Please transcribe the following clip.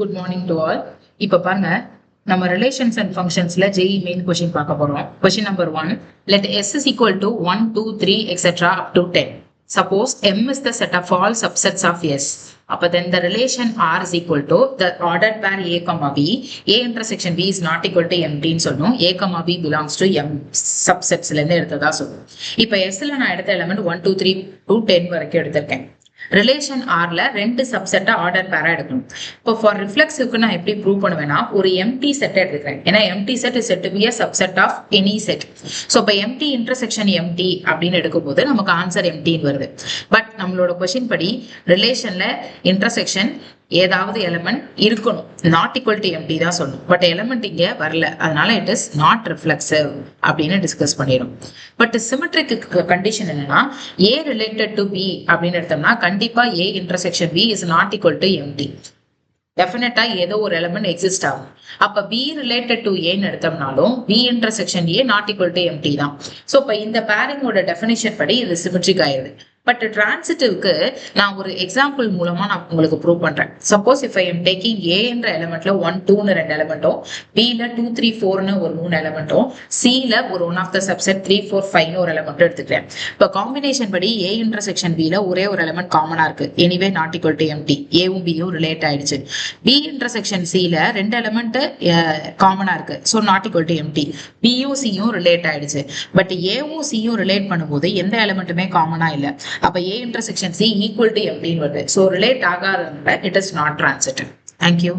Good morning to all. இப்போ பாருங்க, நம்ம ரிலேஷன்ஸ் அண்ட் ஃபங்க்ஷன்ஸ்ல ஜெய் மெயின் கொஸ்டின் பார்க்க போறோம். Question number 1, let s is equal to 1 2 3 etc up to 10. Suppose m is the set of all subsets of s. அப்ப then the relation r is equal to the ordered pair a comma b. A intersection b is not equal to empty ன்னு சொல்லணும். a comma b belongs to m subsetsல இருந்து எடுத்ததா சொல்லணும். இப்போ s ல நான் எடுத்த element 1 2 3 to 10 வரைக்கும் எடுத்திருக்கேன். ரிலேஷன் ஆர்ல ரெண்டு சப்செட்டா ஆர்டர் பேரா எடுக்கணும். இப்போ ஃபார் ரிஃப்ளெக்ஸுக்கு நான் எப்படி ப்ரூவ் பண்ணுவேன்னா, ஒரு எம்டி செட் எடுத்துக்கிறேன். ஏன்னா empty set is set to be a subset of any set. So இப்போ எம்டி இன்டர்செக்ஷன் எம்டி அப்படின்னு எடுக்கும்போது நமக்கு ஆன்சர் எம்டின்னு வருது. பட் நம்மளோட கொஸ்டின் படி ரிலேஷன்ல இன்டர்செக்ஷன் ஏதாவது எலிமெண்ட் இருக்கணும், நாட் ஈக்குவல் டு எம்டி தான் சொல்லணும். பட் எலிமெண்ட் இங்க வரல, அதனால இட் இஸ் நாட் ரிஃப்ளெக்சிவ் அப்படின்னு டிஸ்கஸ் பண்ணிடும். பட் சிமெட்ரிக்கு கண்டிஷன் என்னன்னா, ஏ ரிலேட்டட் டு பி அப்படின்னு எடுத்தோம்னா கண்டிப்பா A intersection B is not equal to empty. Definitely ஏதோ ஒரு எலிமெண்ட் எக்ஸிஸ்ட் ஆகும். அப்ப பி ரிலேட்டட் டு ஏன்னு எடுத்தோம்னாலும் B intersection A not equal to empty தான். ஸோ இப்போ இந்த பேரிங்கோட டெஃபினேஷன் படி இது சிமெட்ரிக் ஆயிருது. பட் டிரான்சிட்டிவ்க்கு நான் ஒரு எக்ஸாம்பிள் மூலமா நான் உங்களுக்கு ப்ரூவ் பண்றேன். Suppose if I am taking ஏ என்ற எலிமெண்ட்ல 1 2ன்னு 2 எலிமெண்ட்டும், பில 2 3 4ன்னு ஒரு 3 எலிமெண்ட்டும், சில ஒரு ஒன் ஆஃப் த சப்செட் 3 4 5ன்னு ஒரு எலிமெண்ட்டும் எடுத்துக்கிறேன். இப்போ காம்பினேஷன் படி ஏ இன்டர்செக்ஷன் பில ஒரே ஒரு எலிமெண்ட் காமனா இருக்கு, anyway not equal to empty. ஏவும் பியும் ரிலேட் ஆயிடுச்சு. பி இன்டர்செக்ஷன் சில ரெண்டு எலிமெண்ட் காமனா இருக்கு, so not equal to empty. பியும் சியும் ரிலேட் ஆயிடுச்சு. பட் ஏவும் சியும் ரிலேட் பண்ணும்போது எந்த எலிமெண்ட்டுமே காமனா இல்லை. அப்ப A intersection C equal to M வருது. So relate ஆகாதனால it is not transitive. Thank you.